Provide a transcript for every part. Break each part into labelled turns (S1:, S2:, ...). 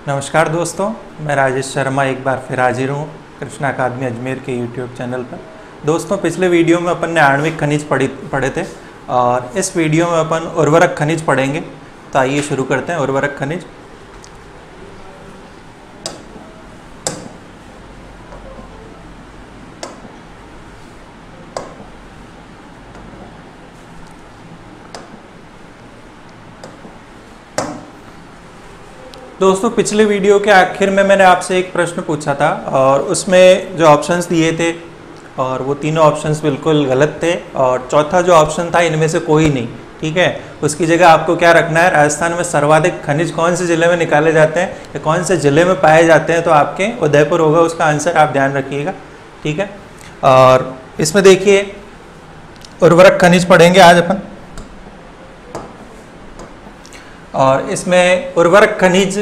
S1: नमस्कार दोस्तों, मैं राजेश शर्मा एक बार फिर हाजिर हूँ कृष्णा अकादमी अजमेर के यूट्यूब चैनल पर। दोस्तों, पिछले वीडियो में अपन ने आणविक खनिज पढ़े थे और इस वीडियो में अपन उर्वरक खनिज पढ़ेंगे। तो आइए शुरू करते हैं। उर्वरक खनिज दोस्तों, पिछले वीडियो के आखिर में मैंने आपसे एक प्रश्न पूछा था और उसमें जो ऑप्शंस दिए थे और वो तीनों ऑप्शंस बिल्कुल गलत थे और चौथा जो ऑप्शन था इनमें से कोई नहीं। ठीक है, उसकी जगह आपको क्या रखना है, राजस्थान में सर्वाधिक खनिज कौन से ज़िले में निकाले जाते हैं या कौन से ज़िले में पाए जाते हैं, तो आपके उदयपुर होगा उसका आंसर, आप ध्यान रखिएगा। ठीक है, और इसमें देखिए उर्वरक खनिज पढ़ेंगे आज अपन और इसमें उर्वरक खनिज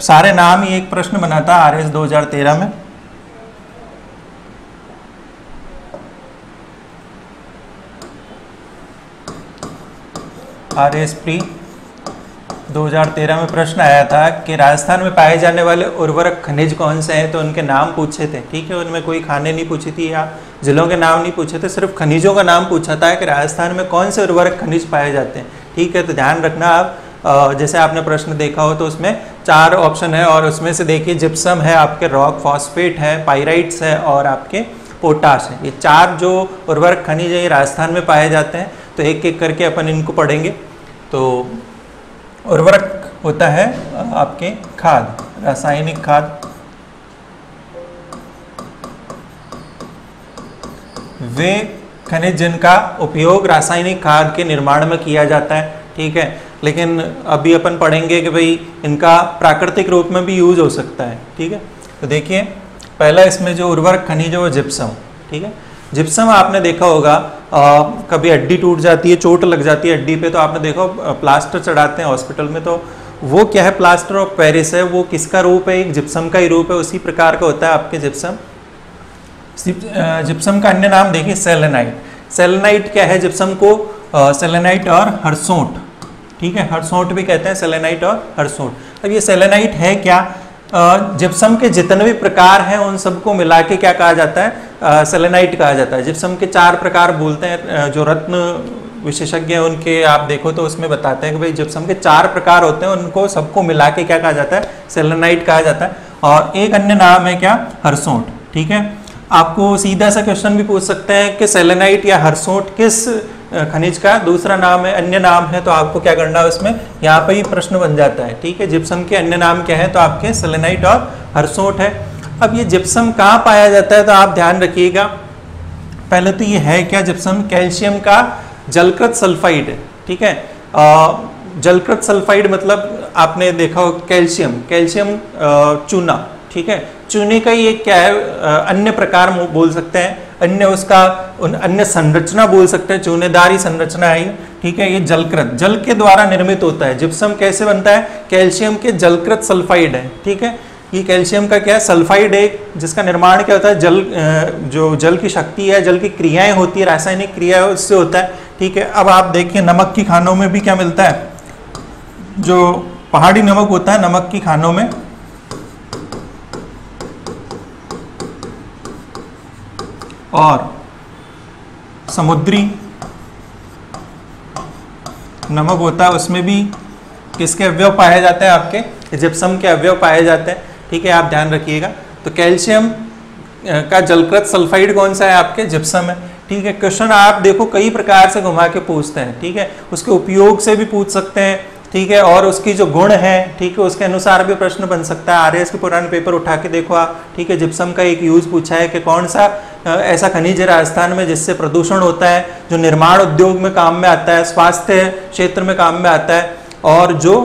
S1: सारे नाम ही एक प्रश्न बना था RS 2013 में। RS प्री 2013 में प्रश्न आया था कि राजस्थान में पाए जाने वाले उर्वरक खनिज कौन से हैं, तो उनके नाम पूछे थे। ठीक है, उनमें कोई खाने नहीं पूछी थी या जिलों के नाम नहीं पूछे थे, सिर्फ खनिजों का नाम पूछा था कि राजस्थान में कौन से उर्वरक खनिज पाए जाते हैं। ठीक है, तो ध्यान रखना आप, जैसे आपने प्रश्न देखा हो तो उसमें 4 ऑप्शन है और उसमें से देखिए जिप्सम है, आपके रॉक फॉस्फेट है, पाइराइट्स है और आपके पोटाश है। ये 4 जो उर्वरक खनिज है ये राजस्थान में पाए जाते हैं। तो एक एक करके अपन इनको पढ़ेंगे। तो उर्वरक होता है आपके खाद, रासायनिक खाद, वे खनिज जिनका उपयोग रासायनिक खाद के निर्माण में किया जाता है। ठीक है, लेकिन अभी अपन पढ़ेंगे कि भाई इनका प्राकृतिक रूप में भी यूज हो सकता है। ठीक है, तो देखिए पहला इसमें जो उर्वरक खनिज है वो जिप्सम। ठीक है, जिप्सम आपने देखा होगा, कभी हड्डी टूट जाती है, चोट लग जाती है हड्डी पे, तो आपने देखो प्लास्टर चढ़ाते हैं हॉस्पिटल में, तो वो क्या है, प्लास्टर ऑफ पेरिस है। वो किसका रूप है, एक जिप्सम का ही रूप है, उसी प्रकार का होता है आपके जिप्सम। जिप्सम का अन्य नाम देखिए सेलेनाइट। सेलेनाइट क्या है, जिप्सम को सेलेनाइट और हरसोट, ठीक है, हरसोट भी कहते हैं, सेलेनाइट और हरसोट। अब ये सेलेनाइट है क्या, जिप्सम के जितने भी प्रकार हैं उन सबको मिला के क्या कहा जाता है, सेलेनाइट कहा जाता है। जिप्सम के 4 प्रकार बोलते हैं, जो रत्न विशेषज्ञ हैं उनके आप देखो तो उसमें बताते हैं कि भाई जिप्सम के 4 प्रकार होते हैं, उनको सबको मिला के क्या कहा जाता है, सेलेनाइट कहा जाता है। और एक अन्य नाम है क्या, हरसोट। ठीक है, आपको सीधा सा क्वेश्चन भी पूछ सकते हैं कि सेलेनाइट या हरसोट किस खनिज का दूसरा नाम है, अन्य नाम है, तो आपको क्या करना है, उसमें यहाँ पे ही प्रश्न बन जाता है। ठीक है, जिप्सम के अन्य नाम क्या है, तो आपके सेलेनाइट और हरसोट है। अब ये जिप्सम कहाँ पाया जाता है, तो आप ध्यान रखिएगा, पहले तो ये है क्या, जिप्सम कैल्शियम का जलकृत सल्फाइड है। ठीक है, जलकृत सल्फाइड मतलब आपने देखा हो कैल्शियम चूना। ठीक है, चूने का ही एक क्या है, अन्य प्रकार बोल सकते हैं, अन्य उसका अन्य संरचना बोल सकते हैं, चूनेदारी संरचना है। ठीक है, ये जलकृत, जल के द्वारा निर्मित होता है। जिप्सम कैसे बनता है, कैल्शियम के जलकृत सल्फाइड है। ठीक है, ये कैल्शियम का क्या है, सल्फाइड है, जिसका निर्माण क्या होता है, जो जल की शक्ति है, जल की क्रियाएं होती है, रासायनिक क्रिया है, उससे होता है। ठीक है, अब आप देखिए नमक की खानों में भी क्या मिलता है, जो पहाड़ी नमक होता है, नमक की खानों में और समुद्री नमक होता है, उसमें भी किसके अवयव पाए जाते हैं, आपके जिप्सम के अवयव पाए जाते हैं। ठीक है, आप ध्यान रखिएगा। तो कैल्शियम का जलकृत सल्फाइड कौन सा है, आपके जिप्सम है। ठीक है, क्वेश्चन आप देखो कई प्रकार से घुमा के पूछते हैं। ठीक है, उसके उपयोग से भी पूछ सकते हैं। ठीक है, और उसकी जो गुण है, ठीक है, उसके अनुसार भी प्रश्न बन सकता है। RS के पुराने पेपर उठा के देखो आप। ठीक है, जिप्सम का एक यूज पूछा है कि कौन सा ऐसा खनिज है राजस्थान में जिससे प्रदूषण होता है, जो निर्माण उद्योग में काम में आता है, स्वास्थ्य क्षेत्र में काम में आता है और जो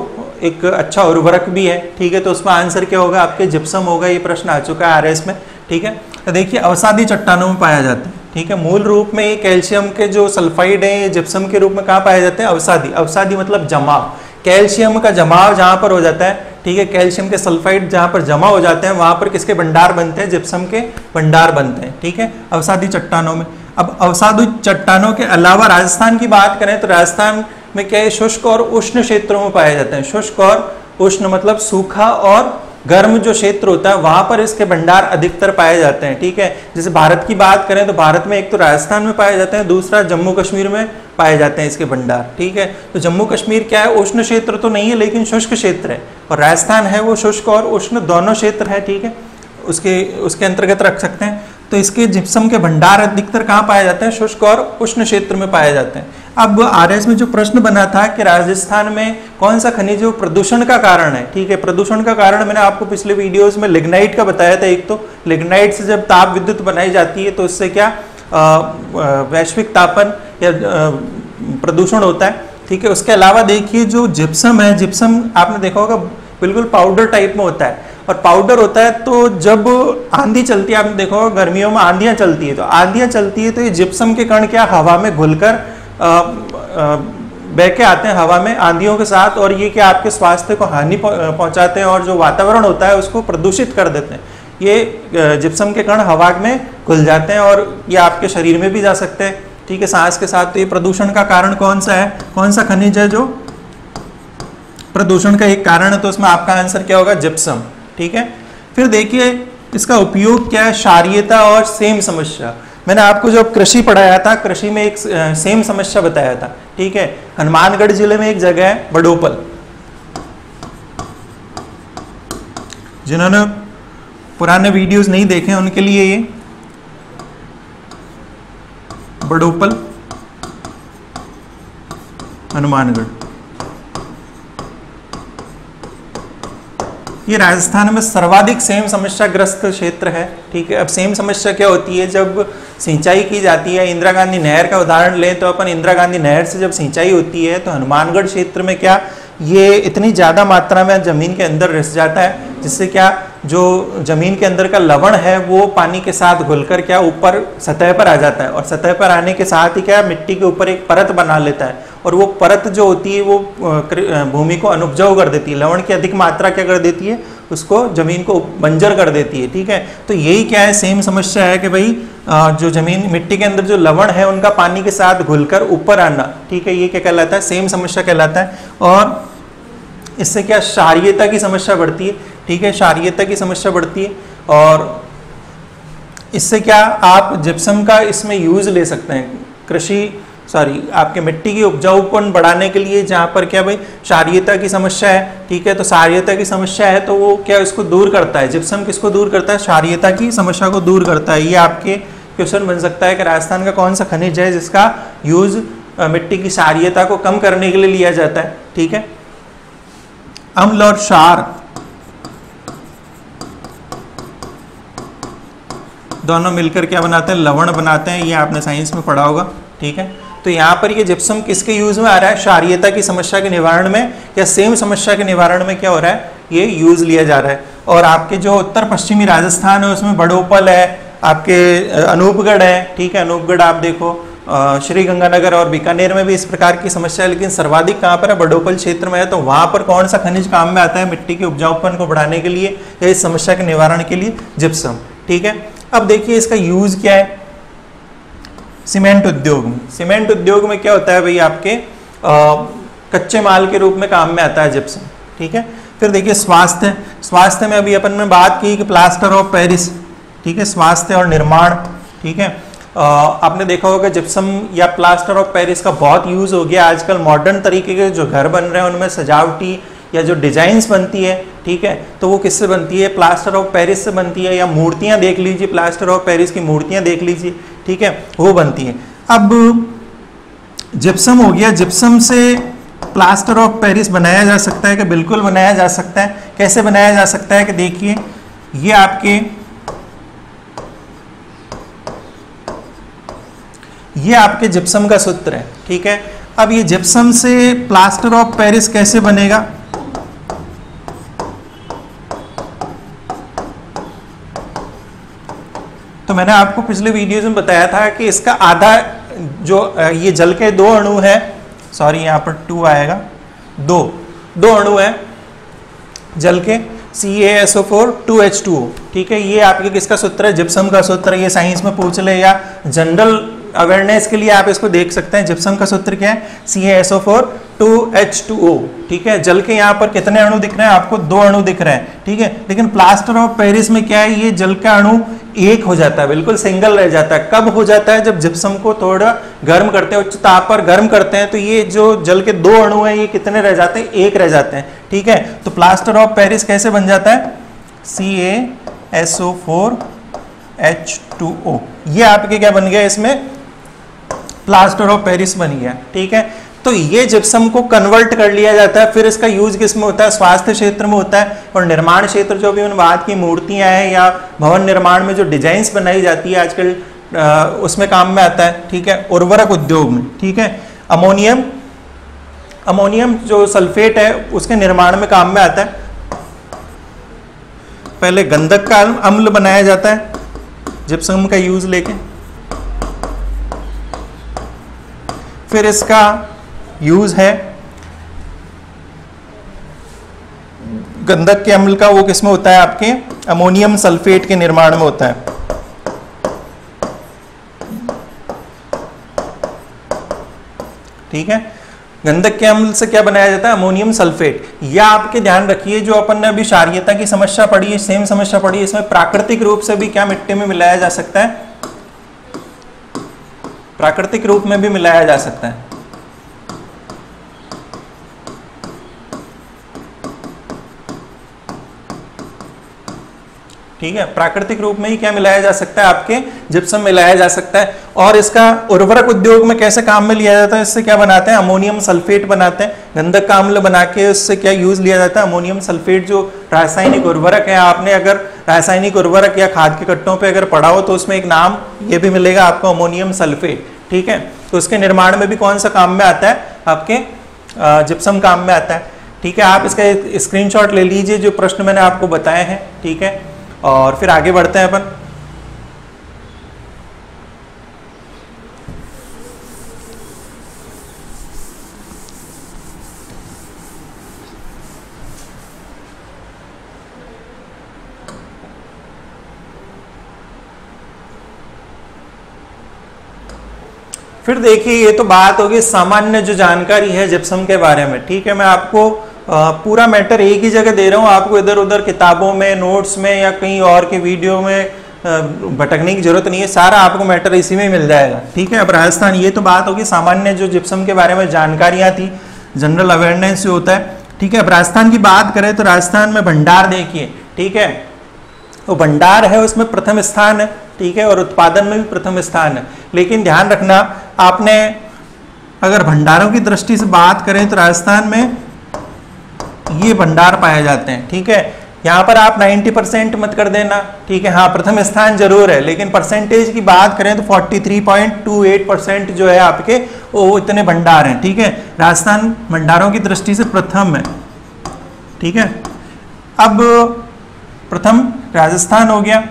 S1: एक अच्छा उर्वरक भी है। ठीक है, तो उसमें आंसर क्या होगा, आपके जिप्सम होगा। ये प्रश्न आ चुका है RS में। ठीक है, तो देखिए अवसादी चट्टानों में पाया जाता है। ठीक है, मूल रूप में ये कैल्शियम के जो सल्फाइड है, ये जिप्सम के रूप में कहाँ पाए जाते हैं, अवसादी। अवसादी मतलब जमाव, कैल्शियम का जमाव जहाँ पर हो जाता है। ठीक है, कैल्शियम के सल्फाइड जहाँ पर जमा हो जाते हैं वहाँ पर किसके भंडार बनते हैं, जिप्सम के भंडार बनते हैं। ठीक है, अवसादी चट्टानों में। अब अवसादी चट्टानों के अलावा राजस्थान की बात करें तो राजस्थान में क्या है, शुष्क और उष्ण क्षेत्रों में पाए जाते हैं। शुष्क और उष्ण मतलब सूखा और गर्म जो क्षेत्र होता है वहां पर इसके भंडार अधिकतर पाए जाते हैं। ठीक है, जैसे भारत की बात करें तो भारत में एक तो राजस्थान में पाए जाते हैं, दूसरा जम्मू कश्मीर में पाए जाते हैं इसके भंडार। ठीक है, तो जम्मू कश्मीर क्या है, उष्ण क्षेत्र तो नहीं है लेकिन शुष्क क्षेत्र है, और राजस्थान है वो शुष्क और उष्ण दोनों क्षेत्र है। ठीक है, उसके अंतर्गत रख सकते हैं। तो इसके जिप्सम के भंडार अधिकतर कहाँ पाए जाते हैं, शुष्क और उष्ण क्षेत्र में पाए जाते हैं। अब आरएस में जो प्रश्न बना था कि राजस्थान में कौन सा खनिज प्रदूषण का कारण है। ठीक है, प्रदूषण का कारण मैंने आपको पिछले वीडियोस में लिग्नाइट का बताया था। एक तो लिग्नाइट से जब ताप विद्युत बनाई जाती है तो इससे क्या वैश्विक तापन या प्रदूषण होता है। ठीक है, उसके अलावा देखिए जो जिप्सम है, जिप्सम आपने देखा होगा बिल्कुल पाउडर टाइप में होता है, और पाउडर होता है तो जब आंधी चलती है, आपने देखा होगा गर्मियों में आंधियां चलती है, तो आंधियां चलती है तो ये जिप्सम के कण क्या हवा में घुलकर बह के आते हैं हवा में आंधियों के साथ, और ये क्या आपके स्वास्थ्य को हानि पहुंचाते हैं और जो वातावरण होता है उसको प्रदूषित कर देते हैं। ये जिप्सम के कण हवा में घुल जाते हैं और ये आपके शरीर में भी जा सकते हैं। ठीक है, सांस के साथ। तो ये प्रदूषण का कारण कौन सा है, कौन सा खनिज है जो प्रदूषण का एक कारण है, तो उसमें आपका आंसर क्या होगा, जिप्सम। ठीक है, फिर देखिए इसका उपयोग क्या है, क्षारीयता और सेम समस्या। मैंने आपको जब कृषि पढ़ाया था, कृषि में एक सेम समस्या बताया था। ठीक है, हनुमानगढ़ जिले में एक जगह है बड़ोपल, जिन्होंने पुराने वीडियोस नहीं देखे उनके लिए ये बड़ोपल हनुमानगढ़, ये राजस्थान में सर्वाधिक सेम समस्याग्रस्त क्षेत्र है। ठीक है, अब सेम समस्या क्या होती है, जब सिंचाई की जाती है, इंदिरा गांधी नहर का उदाहरण लें तो अपन इंदिरा गांधी नहर से जब सिंचाई होती है तो हनुमानगढ़ क्षेत्र में क्या ये इतनी ज़्यादा मात्रा में ज़मीन के अंदर रिस जाता है, जिससे क्या जो ज़मीन के अंदर का लवण है वो पानी के साथ घुलकर क्या ऊपर सतह पर आ जाता है, और सतह पर आने के साथ ही क्या मिट्टी के ऊपर एक परत बना लेता है, और वो परत जो होती है वो भूमि को अनुपजाऊ कर देती है। लवण की अधिक मात्रा क्या कर देती है, उसको जमीन को बंजर कर देती है। ठीक है, तो यही क्या है, सेम समस्या है कि भाई जो जमीन मिट्टी के अंदर जो लवण है उनका पानी के साथ घुलकर ऊपर आना। ठीक है, ये क्या कहलाता है, सेम समस्या कहलाता है। और इससे क्या क्षारीयता की समस्या बढ़ती है। ठीक है, क्षारीयता की समस्या बढ़ती है, और इससे क्या आप जिप्सम का इसमें यूज ले सकते हैं आपके मिट्टी की उपजाऊपन बढ़ाने के लिए, जहाँ पर क्या भाई क्षारीयता की समस्या है। ठीक है, तो क्षारीयता की समस्या है तो वो क्या इसको दूर करता है, जिप्सम किसको दूर करता है, क्षारीयता की समस्या को दूर करता है। ये आपके क्वेश्चन बन सकता है कि राजस्थान का कौन सा खनिज है जिसका यूज मिट्टी की क्षारीयता को कम करने के लिए लिया जाता है। ठीक है, अम्ल और क्षार दोनों मिलकर क्या बनाते हैं, लवण बनाते हैं, ये आपने साइंस में पढ़ा होगा। ठीक है, तो यहाँ पर ये जिप्सम किसके यूज में आ रहा है, क्षारीयता की समस्या के निवारण में या सेम समस्या के निवारण में क्या हो रहा है, ये यूज लिया जा रहा है। और आपके जो उत्तर पश्चिमी राजस्थान है उसमें बड़ोपल है, आपके अनूपगढ़ है। ठीक है, अनूपगढ़ आप देखो, श्री गंगानगर और बीकानेर में भी इस प्रकार की समस्या है, लेकिन सर्वाधिक कहाँ पर है, बड़ोपल क्षेत्र में है। तो वहां पर कौन सा खनिज काम में आता है, मिट्टी के उपजाऊपन को बढ़ाने के लिए या इस समस्या के निवारण के लिए, जिप्सम। ठीक है, अब देखिए इसका यूज क्या है, सीमेंट उद्योग में। सीमेंट उद्योग में क्या होता है भाई, आपके कच्चे माल के रूप में काम में आता है जिप्सम। ठीक है, फिर देखिए स्वास्थ्य में अभी अपन ने बात की कि प्लास्टर ऑफ पेरिस। ठीक है, स्वास्थ्य और निर्माण। ठीक है, आपने देखा होगा जिप्सम या प्लास्टर ऑफ पेरिस का बहुत यूज हो गया आजकल। मॉडर्न तरीके के जो घर बन रहे हैं उनमें सजावटी या जो डिजाइन्स बनती है, ठीक है, तो वो किससे बनती है, प्लास्टर ऑफ पेरिस से बनती है। या मूर्तियां देख लीजिए, प्लास्टर ऑफ पेरिस की मूर्तियां देख लीजिए, ठीक है, वो बनती है। अब जिप्सम हो गया, जिप्सम से प्लास्टर ऑफ पेरिस बनाया जा सकता है कि बिल्कुल बनाया जा सकता है। कैसे बनाया जा सकता है कि देखिए ये आपके जिप्सम का सूत्र है। ठीक है, अब ये जिप्सम से प्लास्टर ऑफ पेरिस कैसे बनेगा, तो मैंने आपको पिछले वीडियोस में बताया था कि इसका आधा जो ये जल के दो अणु है, सॉरी यहाँ पर 2 आएगा, दो अणु है जल के, CaSO4 2H2O। ठीक है, ये आपके किसका सूत्र है, जिप्सम का सूत्र। ये साइंस में पूछ ले या जनरल अवेयरनेस के लिए आप इसको देख सकते हैं। जिप्सम का सूत्र क्या है, CaSO4 H2O, ठीक है। जल के यहाँ पर कितने अणु दिख रहे हैं आपको? 2 अणु दिख रहे हैं, ठीक है। लेकिन प्लास्टर ऑफ पेरिस में क्या है, ये जल का अणु एक हो जाता है, बिल्कुल सिंगल रह जाता है। कब हो जाता है? जब जिप्सम को थोड़ा गर्म करते हैं, उच्च ताप पर गर्म करते हैं, तो ये जो जल के 2 अणु हैं ये कितने रह जाते हैं? 1 रह जाते हैं, ठीक है। तो प्लास्टर ऑफ पेरिस कैसे बन जाता है? CaSO4H2O, ये आपके क्या बन गया? इसमें प्लास्टर ऑफ पेरिस बन गया, ठीक है। तो ये जिप्सम को कन्वर्ट कर लिया जाता है, फिर इसका यूज किस में होता है? स्वास्थ्य क्षेत्र में होता है, और निर्माण क्षेत्र जो भी उन बात की मूर्तियां हैं या भवन निर्माण में जो डिजाइन्स बनाई जाती है आजकल, उसमें काम में आता है, ठीक है। उर्वरक उद्योग में, ठीक है। अमोनियम जो सल्फेट है उसके निर्माण में काम में आता है। पहले गंधक का अम्ल बनाया जाता है जिप्सम का यूज लेके, फिर इसका यूज है गंधक के अम्ल का, वो किसमें होता है? आपके अमोनियम सल्फेट के निर्माण में होता है, ठीक है। गंधक के अम्ल से क्या बनाया जाता है? Ammonium sulphate. या आपके ध्यान रखिए, जो अपन ने अभी क्षारीयता की समस्या पढ़ी है, सेम समस्या पढ़ी है, इसमें प्राकृतिक रूप से भी क्या मिट्टी में मिलाया जा सकता है? प्राकृतिक रूप में भी मिलाया जा सकता है, ठीक है। प्राकृतिक रूप में ही क्या मिलाया जा सकता है? आपके जिप्सम मिलाया जा सकता है। और इसका उर्वरक उद्योग में कैसे काम में लिया जाता है? इससे क्या बनाते हैं? अमोनियम सल्फेट बनाते हैं। गंधक का अम्ल बना के उससे क्या यूज लिया जाता है? अमोनियम सल्फेट जो रासायनिक उर्वरक है, आपने अगर रासायनिक उर्वरक या खाद के कट्टों पर अगर पढ़ा हो तो उसमें एक नाम ये भी मिलेगा आपको, अमोनियम सल्फेट, ठीक है। तो उसके निर्माण में भी कौन सा काम में आता है? आपके जिप्सम काम में आता है, ठीक है। आप इसका स्क्रीनशॉट ले लीजिए जो प्रश्न मैंने आपको बताए हैं, ठीक है। और फिर आगे बढ़ते हैं अपन। फिर देखिए, ये तो बात होगी सामान्य जो जानकारी है जिप्सम के बारे में, ठीक है। मैं आपको पूरा मैटर एक ही जगह दे रहा हूँ, आपको इधर उधर किताबों में, नोट्स में या कहीं और के वीडियो में भटकने की जरूरत नहीं है। सारा आपको मैटर इसी में मिल जाएगा, ठीक है। अब राजस्थान, ये तो बात होगी सामान्य जो जिप्सम के बारे में जानकारियाँ थी, जनरल अवेयरनेस जो होता है, ठीक है। अब राजस्थान की बात करें तो राजस्थान में भंडार देखिए, ठीक है। तो भंडार है उसमें प्रथम स्थान है, ठीक है, और उत्पादन में भी प्रथम स्थान है। लेकिन ध्यान रखना, आपने अगर भंडारों की दृष्टि से बात करें तो राजस्थान में ये भंडार पाए जाते हैं, ठीक है। यहाँ पर आप 90% मत कर देना, ठीक है। हाँ, प्रथम स्थान जरूर है, लेकिन परसेंटेज की बात करें तो 43.28% जो है आपके, वो इतने भंडार हैं, ठीक है। राजस्थान भंडारों की दृष्टि से प्रथम है, ठीक है। अब प्रथम राजस्थान हो गया,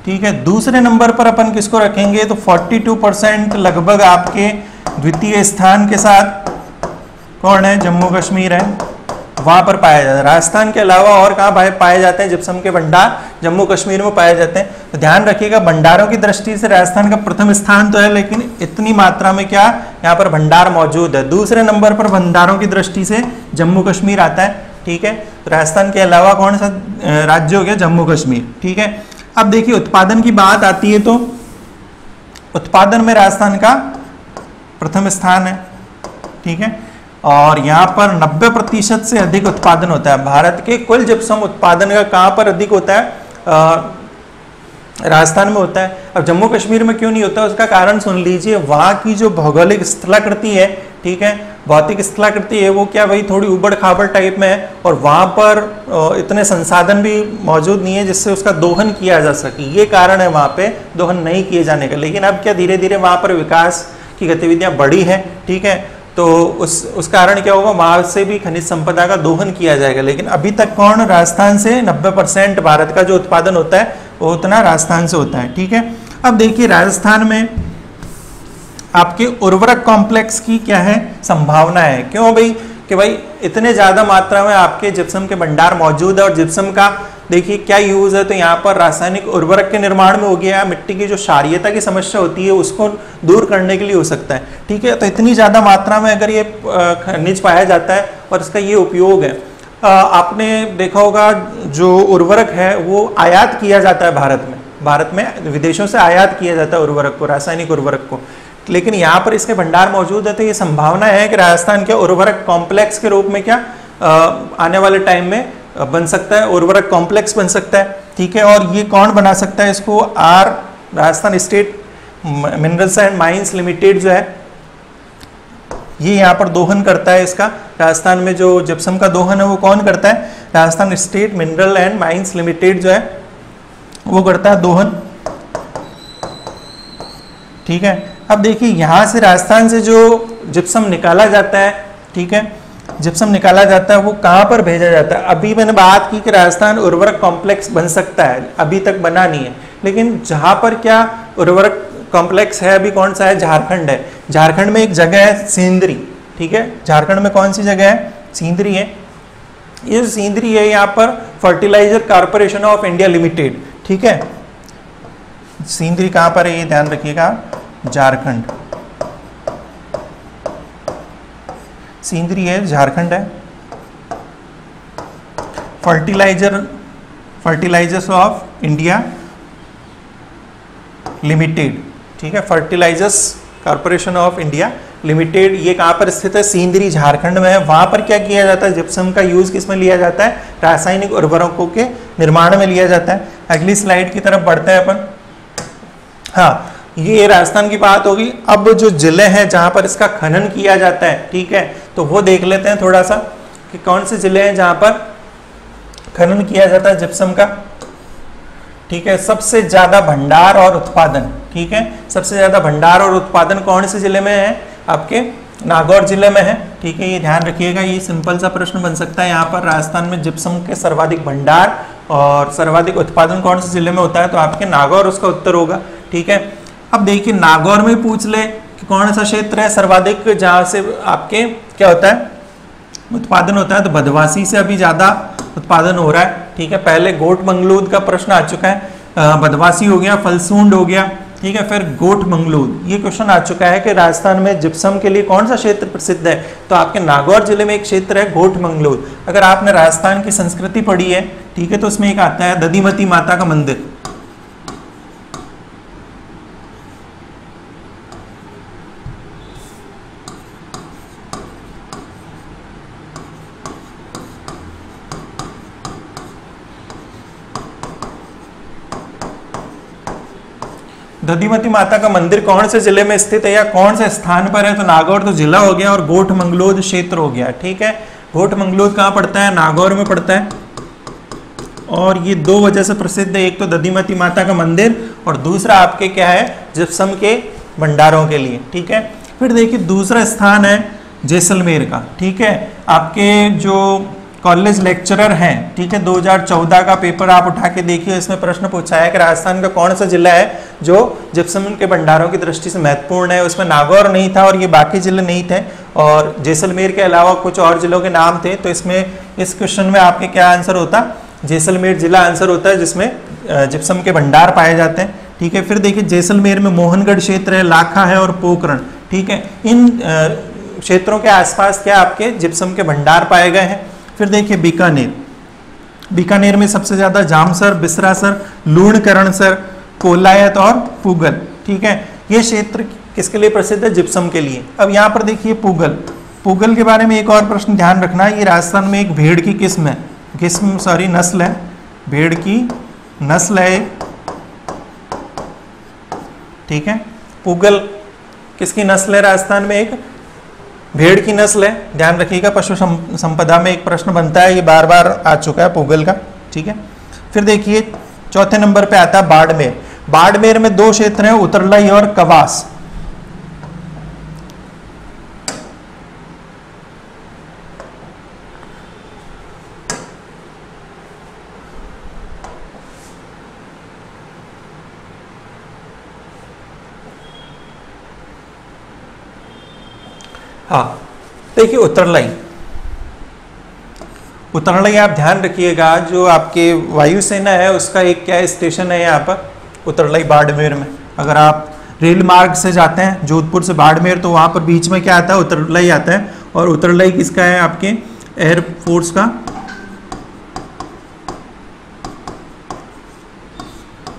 S1: ठीक है। दूसरे नंबर पर अपन किसको रखेंगे? तो 42% लगभग आपके द्वितीय स्थान के साथ कौन है? जम्मू कश्मीर है, वहां पर पाया जाता है। राजस्थान के अलावा और कहाँ पाए जाते हैं जिप्सम के भंडार? जम्मू कश्मीर में पाए जाते हैं। तो ध्यान रखिएगा, भंडारों की दृष्टि से राजस्थान का प्रथम स्थान तो है, लेकिन इतनी मात्रा में क्या यहाँ पर भंडार मौजूद है। दूसरे नंबर पर भंडारों की दृष्टि से जम्मू कश्मीर आता है, ठीक है। राजस्थान के अलावा कौन सा राज्य हो गया? जम्मू कश्मीर, ठीक है। अब देखिए, उत्पादन की बात आती है तो उत्पादन में राजस्थान का प्रथम स्थान है, ठीक है। और यहाँ पर 90% से अधिक उत्पादन होता है। भारत के कुल जिप्सम उत्पादन का कहाँ पर अधिक होता है? राजस्थान में होता है। अब जम्मू कश्मीर में क्यों नहीं होता? उसका कारण सुन लीजिए, वहाँ की जो भौगोलिक स्थलाकृति है, ठीक है, भौतिक स्थलाकृति है, वो क्या वही थोड़ी उबड़ खाबड़ टाइप में है, और वहाँ पर इतने संसाधन भी मौजूद नहीं है जिससे उसका दोहन किया जा सके। ये कारण है वहाँ पे दोहन नहीं किए जाने का। लेकिन अब क्या धीरे धीरे वहाँ पर विकास की गतिविधियाँ बढ़ी हैं, ठीक है। तो उस कारण क्या होगा? वहाँ से भी खनिज संपदा का दोहन किया जाएगा। लेकिन अभी तक कौन? राजस्थान से 90% भारत का जो उत्पादन होता है वो उतना राजस्थान से होता है, ठीक है। अब देखिए, राजस्थान में आपके उर्वरक कॉम्प्लेक्स की क्या है? संभावना है। क्यों भाई? कि भाई इतने ज़्यादा मात्रा में आपके जिप्सम के भंडार मौजूद है, और जिप्सम का देखिए क्या यूज है, तो यहाँ पर रासायनिक उर्वरक के निर्माण में हो गया, मिट्टी की जो क्षारीयता की समस्या होती है उसको दूर करने के लिए हो सकता है। ठीक है, तो इतनी ज्यादा मात्रा में अगर ये खनिज पाया जाता है और इसका ये उपयोग है। आपने देखा होगा जो उर्वरक है वो आयात किया जाता है भारत में विदेशों से आयात किया जाता है उर्वरक को, रासायनिक उर्वरक को, लेकिन यहाँ पर इसके भंडार मौजूद है। तो ये संभावना है कि राजस्थान के उर्वरक कॉम्प्लेक्स के रूप में क्या आने वाले टाइम में बन सकता है, उर्वरक कॉम्प्लेक्स बन सकता है। ठीक है, और ये कौन बना सकता है इसको, Rajasthan state minerals and mines limited जो है ये यहाँ पर दोहन करता है इसका। राजस्थान में जो जिप्सम का दोहन है वो कौन करता है, Rajasthan state mineral and mines limited जो है वो करता है दोहन। ठीक है, अब देखिए यहाँ से राजस्थान से जो जिप्सम निकाला जाता है, ठीक है, जिप्सम निकाला जाता है वो कहाँ पर भेजा जाता है। अभी मैंने बात की कि राजस्थान उर्वरक कॉम्प्लेक्स बन सकता है, अभी तक बना नहीं है, लेकिन जहाँ पर क्या उर्वरक कॉम्प्लेक्स है अभी कौन सा है, झारखंड है। झारखंड में एक जगह है सेंद्री। ठीक है, झारखंड में कौन सी जगह है, सेंद्री है। ये जो सेंद्री है यहाँ पर Fertilizer Corporation of India Limited. ठीक है, सेंद्री कहाँ पर है ये ध्यान रखिएगा, झारखंड। सेंद्री है, झारखंड है। Fertilizers of India Limited. ठीक है, Fertilizers Corporation of India Limited, ये कहाँ पर स्थित है, सेंद्री झारखंड में है। वहां पर क्या किया जाता है, जिप्सम का यूज किस में लिया जाता है, रासायनिक उर्वरकों के निर्माण में लिया जाता है। अगली स्लाइड की तरफ बढ़ते हैं अपन। हाँ, ये राजस्थान की बात होगी। अब जो जिले हैं जहां पर इसका खनन किया जाता है, ठीक है, तो वो देख लेते हैं थोड़ा सा कि कौन से जिले हैं जहां पर खनन किया जाता है जिप्सम का। ठीक है, सबसे ज्यादा भंडार और उत्पादन। ठीक है, सबसे ज्यादा भंडार और उत्पादन कौन से जिले में है, आपके नागौर जिले में है। ठीक है, ये ध्यान रखिएगा, ये सिंपल सा प्रश्न बन सकता है यहाँ पर। राजस्थान में जिप्सम के सर्वाधिक भंडार और सर्वाधिक उत्पादन कौन से जिले में होता है, तो आपके नागौर उसका उत्तर होगा। ठीक है, अब देखिए नागौर में पूछ ले कि कौन सा क्षेत्र है सर्वाधिक जहां से आपके क्या होता है, उत्पादन होता है, तो बदवासी से अभी ज्यादा उत्पादन हो रहा है। ठीक है, पहले गोट मंगलूद का प्रश्न आ चुका है, बदवासी हो गया, फलसूंड हो गया। ठीक है, फिर गोट मंगलूद, ये क्वेश्चन आ चुका है कि राजस्थान में जिप्सम के लिए कौन सा क्षेत्र प्रसिद्ध है, तो आपके नागौर जिले में एक क्षेत्र है गोट मंगलूद। अगर आपने राजस्थान की संस्कृति पढ़ी है, ठीक है, तो उसमें एक आता है दधिमती माता का मंदिर। दधिमती माता का मंदिर कौन से जिले में स्थित है या कौन से स्थान पर है, तो नागौर तो जिला हो गया और गोट मंगलूद क्षेत्र हो गया। ठीक है, गोट मंगलूद कहाँ पड़ता है, नागौर में पड़ता है, और ये दो वजह से प्रसिद्ध है, एक तो दधिमती माता का मंदिर और दूसरा आपके क्या है, जिप्सम के भंडारों के लिए। ठीक है, फिर देखिए दूसरा स्थान है जैसलमेर का। ठीक है, आपके जो कॉलेज लेक्चरर हैं, ठीक है, 2014 का पेपर आप उठा के देखिए, इसमें प्रश्न पूछा है कि राजस्थान का कौन सा जिला है जो जिप्सम के भंडारों की दृष्टि से महत्वपूर्ण है। उसमें नागौर नहीं था और ये बाकी जिले नहीं थे, और जैसलमेर के अलावा कुछ और जिलों के नाम थे। तो इसमें इस क्वेश्चन में आपके क्या आंसर होता, जैसलमेर जिला आंसर होता है जिसमें जिप्सम के भंडार पाए जाते हैं। ठीक है, फिर देखिए जैसलमेर में मोहनगढ़ क्षेत्र है, लाखा है और पोखरण। ठीक है, इन क्षेत्रों के आसपास क्या आपके जिप्सम के भंडार पाए गए हैं। फिर देखिए बीकानेर, बीकानेर में सबसे ज्यादा जामसर, बिसरासर, लूणकरणसर, कोलायत और पूगल। ठीक है, ये क्षेत्र किसके लिए प्रसिद्ध है, जिप्सम के लिए। अब यहाँ पर देखिए पूगल, पूगल के बारे में एक और प्रश्न ध्यान रखना है, ये राजस्थान में एक भेड़ की किस्म है, नस्ल है, भेड़ की नस्ल है। ठीक है, पूगल किसकी नस्ल है, राजस्थान में एक भेड़ की नस्ल है, ध्यान रखिएगा। पशु संपदा में एक प्रश्न बनता है, ये बार बार आ चुका है पूगल का। ठीक है, फिर देखिए चौथे नंबर पे आता है बाड़मेर। बाड़मेर में दो क्षेत्र हैं, उतरलाई और कवास। हाँ देखिए उतरलई आप ध्यान रखिएगा, जो आपके वायुसेना है उसका एक क्या स्टेशन है यहाँ पर उतरलई बाड़मेर में। अगर आप रेल मार्ग से जाते हैं जोधपुर से बाड़मेर तो वहाँ पर बीच में क्या आता है, उतरलई आता है। और उतरलई किसका है, आपके एयरफोर्स का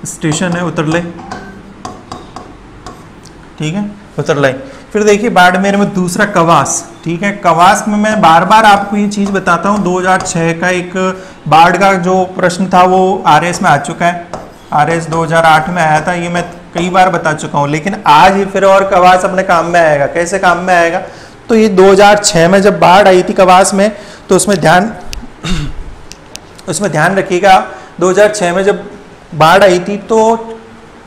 S1: स्टेशन है उतरलई, ठीक है उतरलई। फिर देखिए बाड़मेर में दूसरा कवास, ठीक है। कवास में मैं बार बार आपको ये चीज़ बताता हूँ, 2006 का एक बाढ़ का जो प्रश्न था वो आरएस में आ चुका है। आरएस 2008 में आया था, ये मैं कई बार बता चुका हूँ, लेकिन आज ये फिर और कवास अपने काम में आएगा। कैसे काम में आएगा, तो ये 2006 में जब बाढ़ आई थी कवास में, तो उसमें ध्यान रखिएगा 2006 में जब बाढ़ आई थी तो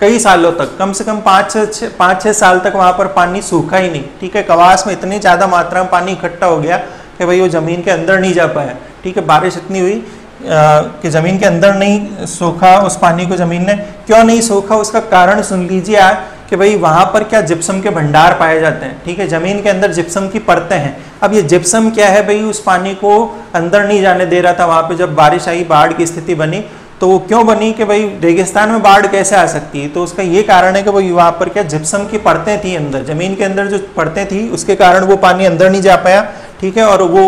S1: कई सालों तक, कम से कम 5-6 साल तक वहाँ पर पानी सूखा ही नहीं, ठीक है। कवास में इतनी ज़्यादा मात्रा में पानी इकट्ठा हो गया कि भाई वो ज़मीन के अंदर नहीं जा पाया, ठीक है। बारिश इतनी हुई कि ज़मीन के अंदर नहीं सोखा उस पानी को, ज़मीन ने क्यों नहीं सोखा उसका कारण सुन लीजिए आज, कि भाई वहाँ पर क्या जिप्सम के भंडार पाए जाते हैं, ठीक है। ज़मीन के अंदर जिप्सम की परतें हैं। अब ये जिप्सम क्या है भाई, उस पानी को अंदर नहीं जाने दे रहा था। वहाँ पे जब बारिश आई, बाढ़ की स्थिति बनी, तो वो क्यों बनी कि भाई रेगिस्तान में बाढ़ कैसे आ सकती है, तो उसका ये कारण है कि भाई वहाँ पर क्या जिप्सम की परतें थी अंदर, ज़मीन के अंदर जो परतें थी उसके कारण वो पानी अंदर नहीं जा पाया, ठीक है, और वो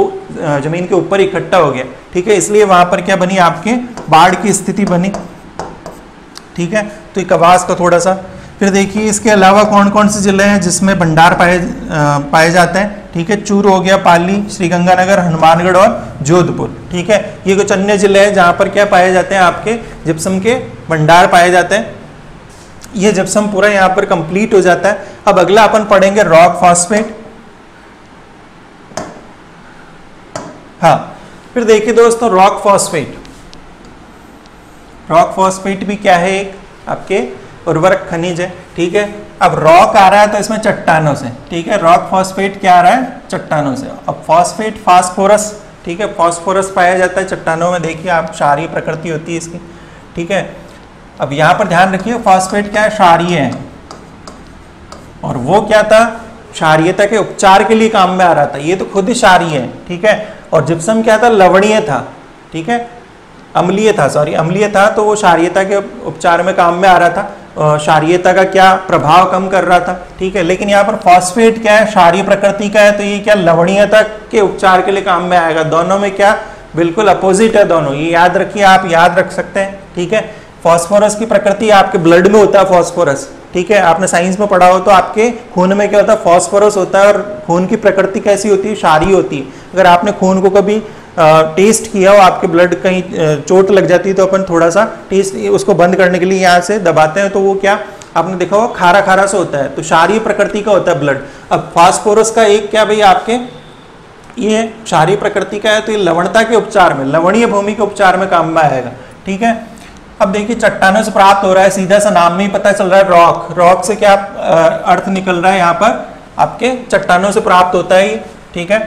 S1: ज़मीन के ऊपर इकट्ठा हो गया, ठीक है। इसलिए वहाँ पर क्या बनी, आपके बाढ़ की स्थिति बनी, ठीक है। तो ये कवास का थोड़ा सा। फिर देखिए इसके अलावा कौन कौन से जिले हैं जिसमें भंडार पाए जाते हैं, ठीक है। चूरू हो गया, पाली, श्रीगंगानगर, हनुमानगढ़ और जोधपुर, ठीक है। ये कुछ अन्य जिले हैं जहाँ पर क्या पाए जाते हैं, आपके जिप्सम के भंडार पाए जाते हैं। ये जिप्सम पूरा यहाँ पर कंप्लीट हो जाता है। अब अगला अपन पढ़ेंगे रॉक फॉस्फेट। हाँ, फिर देखिए दोस्तों रॉक फॉस्फेट। रॉक फॉस्फेट भी क्या है, एक आपके उर्वरक खनिज है, ठीक है। अब रॉक आ रहा है तो इसमें चट्टानों से, ठीक है। रॉक फॉस्फेट क्या आ रहा है, चट्टानों से। अब फॉस्फेट फास्फोरस, ठीक है, फास्फोरस पाया जाता है चट्टानों में। देखिए आप क्षारीय प्रकृति होती है इसकी, ठीक है। अब यहाँ पर ध्यान रखिए फॉस्फेट क्या है, क्षारीय है, और वो क्या था, क्षारीयता के उपचार के लिए काम में आ रहा था। ये तो खुद ही क्षारीय है, ठीक है। और जिप्सम क्या था, लवणीय था, ठीक है, अम्लीय था, अम्लीय था, तो वो क्षारीयता के उपचार में काम में आ रहा था। क्षारीयता का क्या प्रभाव कम कर रहा था, ठीक है। लेकिन यहाँ पर फॉस्फेट क्या है, क्षारीय प्रकृति का है, तो ये क्या लवणीयता के उपचार के लिए काम में आएगा। दोनों में क्या बिल्कुल अपोजिट है दोनों, ये याद रखिए, आप याद रख सकते हैं, ठीक है। फॉस्फोरस की प्रकृति आपके ब्लड में होता है फॉस्फोरस, ठीक है। आपने साइंस में पढ़ा हो तो आपके खून में क्या होता है, फॉस्फोरस होता है। और खून की प्रकृति कैसी होती है, क्षारीय होती है। अगर आपने खून को कभी टेस्ट किया हो, आपके ब्लड कहीं चोट लग जाती है तो अपन थोड़ा सा टेस्ट उसको बंद करने के लिए यहाँ से दबाते हैं, तो वो क्या आपने देखा हो, खारा खारा से होता है, तो क्षारीय प्रकृति का होता है ब्लड। अब फास्फोरस का एक क्या भाई, आपके ये क्षारीय प्रकृति का है, तो ये लवणता के उपचार में, लवणीय भूमि के उपचार में काम में आएगा, ठीक है। अब देखिए चट्टानों से प्राप्त हो रहा है, सीधा सा नाम में ही पता चल रहा है रॉक। रॉक से क्या अर्थ निकल रहा है, यहाँ पर आपके चट्टानों से प्राप्त होता है, ठीक है।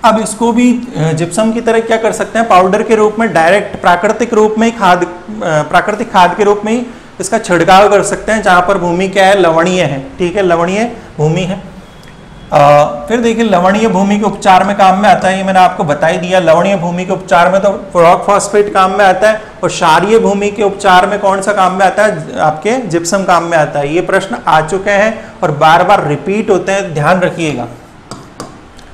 S1: अब इसको भी जिप्सम की तरह क्या कर सकते हैं, पाउडर के रूप में डायरेक्ट प्राकृतिक रूप में ही प्राकृतिक खाद के रूप में ही इसका छिड़काव कर सकते हैं, जहाँ पर भूमि क्या है, लवणीय है, ठीक है, लवणीय भूमि है। फिर देखिए लवणीय भूमि के उपचार में काम में आता है, ये मैंने आपको बता ही दिया। लवणीय भूमि के उपचार में तो रॉक फॉस्फेट काम में आता है, और क्षारीय भूमि के उपचार में कौन सा काम में आता है, आपके जिप्सम काम में आता है। ये प्रश्न आ चुके हैं और बार बार रिपीट होते हैं, ध्यान रखिएगा,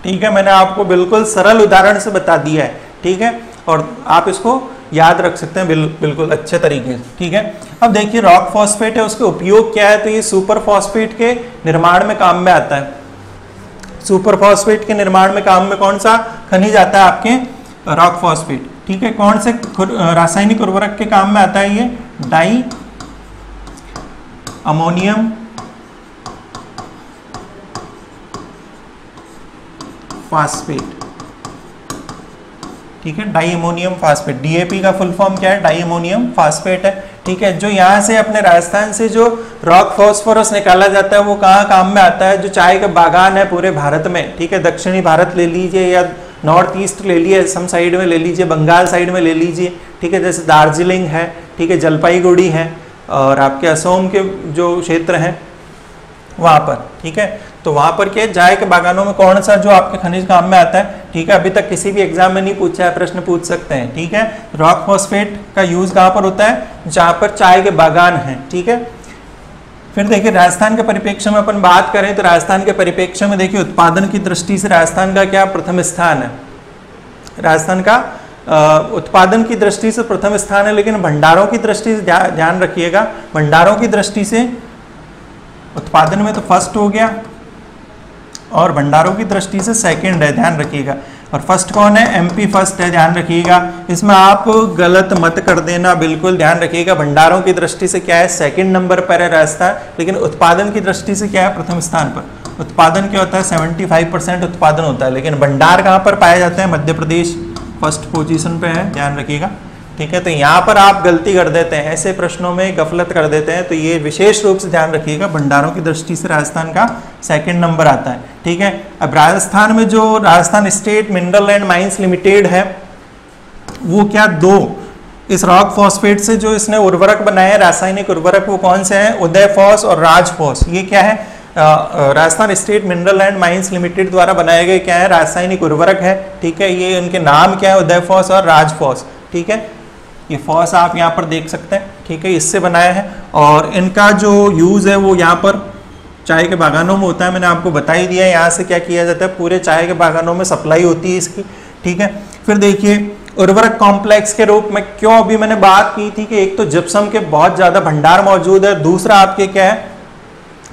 S1: ठीक है। मैंने आपको बिल्कुल सरल उदाहरण से बता दिया है, ठीक है, और आप इसको याद रख सकते हैं बिल्कुल अच्छे तरीके से, ठीक है। अब देखिए रॉक फॉस्फेट है, उसके उपयोग क्या है, तो ये सुपर फॉस्फेट के निर्माण में काम में आता है। सुपर फॉस्फेट के निर्माण में काम में कौन सा खनिज आता है, आपके रॉक फॉस्फेट, ठीक है। कौन से रासायनिक उर्वरक के काम में आता है, ये डाई अमोनियम फास्फेट, ठीक है, डाई अमोनियम फास्फेट। डीएपी का फुल फॉर्म क्या है, डाई अमोनियम फास्फेट है, ठीक है। जो यहाँ से अपने राजस्थान से जो रॉक फॉस्फोरस निकाला जाता है वो कहाँ काम में आता है, जो चाय के बागान है पूरे भारत में, ठीक है, दक्षिणी भारत ले लीजिए या नॉर्थ ईस्ट ले लीजिए, असम साइड में ले लीजिए, बंगाल साइड में ले लीजिए, ठीक है, जैसे दार्जिलिंग है, ठीक है, जलपाईगुड़ी है, और आपके असम के जो क्षेत्र हैं वहां पर, ठीक है। तो वहां पर क्या है, चाय के बागानों में कौन सा जो आपके खनिज काम में आता है, ठीक है। अभी तक किसी भी एग्जाम में नहीं पूछा है, प्रश्न पूछ सकते हैं, ठीक है। रॉक फॉस्फेट का यूज कहां पर होता है, जहां पर चाय के बागान हैं, ठीक है। फिर देखिए राजस्थान के परिप्रेक्ष्य में अपन बात करें तो राजस्थान के परिप्रेक्ष्य में देखिए उत्पादन की दृष्टि से राजस्थान का क्या प्रथम स्थान है। राजस्थान का उत्पादन की दृष्टि से प्रथम स्थान है, लेकिन भंडारों की दृष्टि से ध्यान रखिएगा, भंडारों की दृष्टि से उत्पादन में तो फर्स्ट हो गया और भंडारों की दृष्टि से सेकंड है, ध्यान रखिएगा। और फर्स्ट कौन है, एमपी फर्स्ट है, ध्यान रखिएगा। इसमें आप गलत मत कर देना, बिल्कुल ध्यान रखिएगा। भंडारों की दृष्टि से क्या है, सेकंड नंबर पर है राजस्थान, लेकिन उत्पादन की दृष्टि से क्या है, प्रथम स्थान पर। उत्पादन क्या होता है, 75% उत्पादन होता है, लेकिन भंडार कहाँ पर पाए जाते हैं, मध्य प्रदेश फर्स्ट पोजीशन पे है, ध्यान रखिएगा, ठीक है। तो यहाँ पर आप गलती कर देते हैं, ऐसे प्रश्नों में गफलत कर देते हैं, तो ये विशेष रूप से ध्यान रखिएगा। भंडारों की दृष्टि से राजस्थान का सेकंड नंबर आता है, ठीक है। अब राजस्थान में जो Rajasthan state mineral and mines limited है, वो क्या दो इस रॉक फॉस्फेट से जो इसने उर्वरक बनाए हैं, रासायनिक उर्वरक, वो कौन से हैं, उदय फॉस और राज फॉस। ये क्या है, Rajasthan state mineral and mines limited द्वारा बनाए गए क्या है, रासायनिक उर्वरक है, ठीक है। ये इनके नाम क्या है, उदय फॉस और राज फॉस, ठीक है। ये फॉस आप यहाँ पर देख सकते हैं, ठीक है, इससे बनाया है। और इनका जो यूज है वो यहाँ पर चाय के बागानों में होता है, मैंने आपको बता ही दिया है। यहाँ से क्या किया जाता है, पूरे चाय के बागानों में सप्लाई होती है इसकी, ठीक है। फिर देखिए उर्वरक कॉम्प्लेक्स के रूप में क्यों अभी मैंने बात की थी कि एक तो जिप्सम के बहुत ज्यादा भंडार मौजूद है, दूसरा आपके क्या है,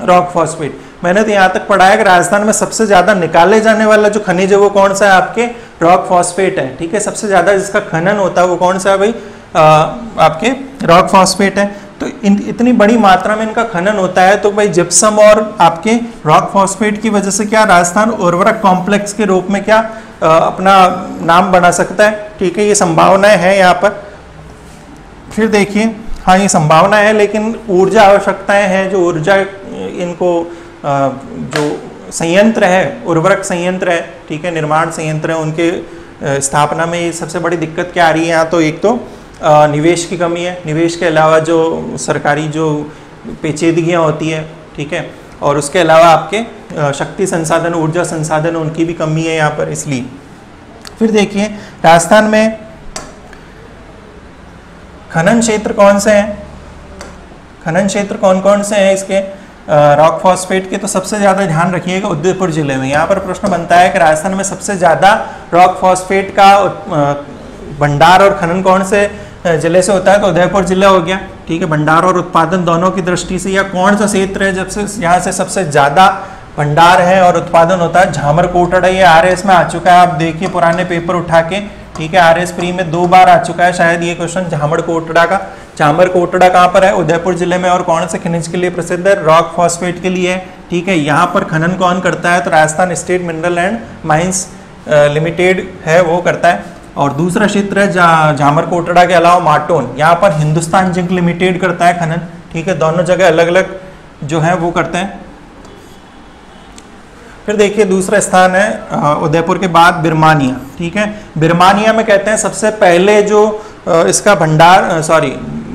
S1: रॉक फॉस्फेट। मैंने तो यहाँ तक पढ़ा है कि राजस्थान में सबसे ज्यादा निकाले जाने वाला जो खनिज है वो कौन सा है, आपके रॉक फॉस्फेट है, ठीक है। सबसे ज्यादा जिसका खनन होता है वो कौन सा है भाई, आपके रॉक फॉस्फेट है। तो इतनी बड़ी मात्रा में इनका खनन होता है, तो भाई जिप्सम और आपके रॉक फॉस्फेट की वजह से क्या राजस्थान उर्वरक कॉम्प्लेक्स के रूप में क्या अपना नाम बना सकता है, ठीक है। ये संभावनाएं हैं यहाँ पर। फिर देखिए, हाँ ये संभावना है, लेकिन ऊर्जा आवश्यकताएं हैं, जो ऊर्जा इनको जो संयंत्र है, उर्वरक संयंत्र है, ठीक है, निर्माण संयंत्र है, उनके स्थापना में ये सबसे बड़ी दिक्कत क्या आ रही है यहाँ, तो एक तो निवेश की कमी है, निवेश के अलावा जो सरकारी जो पेचीदगियाँ होती है, ठीक है, और उसके अलावा आपके शक्ति संसाधन, ऊर्जा संसाधन, उनकी भी कमी है यहाँ पर, इसलिए। फिर देखिए राजस्थान में खनन क्षेत्र कौन से हैं, खनन क्षेत्र कौन कौन से हैं इसके रॉक फॉस्फेट के, तो सबसे ज़्यादा ध्यान रखिएगा उदयपुर जिले में। यहाँ पर प्रश्न बनता है कि राजस्थान में सबसे ज़्यादा रॉक फॉस्फेट का भंडार और खनन कौन से जिले से होता है, तो उदयपुर जिला हो गया, ठीक है। भंडार और उत्पादन दोनों की दृष्टि से या कौन सा क्षेत्र है जब से यहाँ से सबसे ज़्यादा भंडार है और उत्पादन होता है, झामर कोटड़ा, ये RS में आ चुका है, आप देखिए पुराने पेपर उठा के, ठीक है। RS प्री में 2 बार आ चुका है शायद ये क्वेश्चन झामर कोटड़ा का। झामर कोटड़ा कहाँ पर है, उदयपुर जिले में, और कौन से खनिज के लिए प्रसिद्ध है, रॉक फॉस्फेट के लिए, ठीक है। यहाँ पर खनन कौन करता है, तो Rajasthan state mineral and mines limited है, वो करता है। और दूसरा क्षेत्र है झामर कोटड़ा के अलावा माटोन, यहाँ पर हिंदुस्तान जिंक लिमिटेड करता है खनन, ठीक है। दोनों जगह अलग अलग जो है वो करते हैं। फिर देखिए दूसरा स्थान है उदयपुर के बाद बिरमानिया, ठीक है। बिरमानिया में कहते हैं सबसे पहले जो इसका भंडार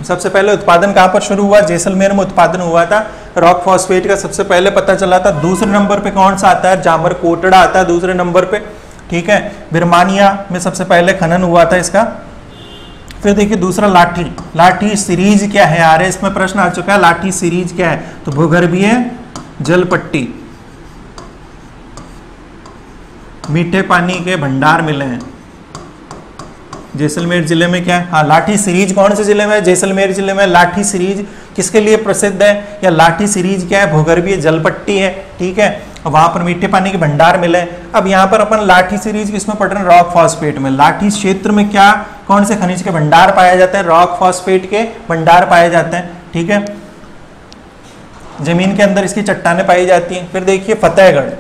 S1: सबसे पहले उत्पादन कहाँ पर शुरू हुआ, जैसलमेर में उत्पादन हुआ था रॉक फॉस्फेट का, सबसे पहले पता चला था। दूसरे नंबर पे कौन सा आता है, झामर कोटड़ा आता है दूसरे नंबर पे, ठीक है। बिरमानिया में सबसे पहले खनन हुआ था इसका। फिर देखिए दूसरा लाठी, लाठी सीरीज क्या है, RS में प्रश्न आ चुका है, लाठी सीरीज क्या है, तो भूगर्भीय जल पट्टी, मीठे पानी के भंडार मिले हैं जैसलमेर जिले में। क्या है, हाँ लाठी सीरीज कौन से जिले में है, जैसलमेर जिले में। लाठी सीरीज किसके लिए प्रसिद्ध है, या लाठी सीरीज क्या है, भूगर्भीय जल पट्टी है, ठीक है, वहां पर मीठे पानी के भंडार मिले। अब यहाँ पर अपन लाठी सीरीज किसमें पढ़ रहे हैं, रॉक फॉस्फेट में। लाठी क्षेत्र में क्या कौन से खनिज के भंडार पाए जाते हैं, रॉक फॉस्फेट के भंडार पाए जाते हैं, ठीक है। जमीन के अंदर इसकी चट्टानें पाई जाती हैं। फिर देखिए फतेहगढ़,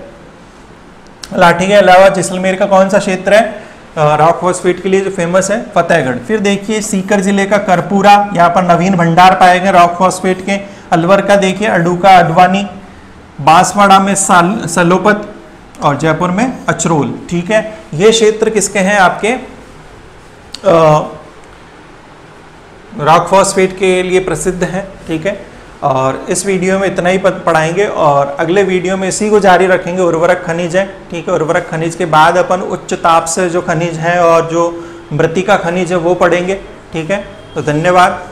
S1: लाठी के अलावा जैसलमेर का कौन सा क्षेत्र है रॉक फॉस्फेट के लिए जो फेमस है, फतेहगढ़। फिर देखिए सीकर जिले का करपूरा, यहाँ पर नवीन भंडार पाए गए रॉक फॉस्फेट के। अलवर का देखिए अडुका, अडवानी, बांसवाड़ा में सलोपत और जयपुर में अचरोल, ठीक है। ये क्षेत्र किसके हैं, आपके रॉक फॉस्फेट के लिए प्रसिद्ध है, ठीक है। और इस वीडियो में इतना ही पढ़ाएंगे और अगले वीडियो में इसी को जारी रखेंगे। उर्वरक खनिज है, ठीक है। उर्वरक खनिज के बाद अपन उच्च ताप से जो खनिज है और जो मृत्तिका खनिज है वो पढ़ेंगे, ठीक है। तो धन्यवाद।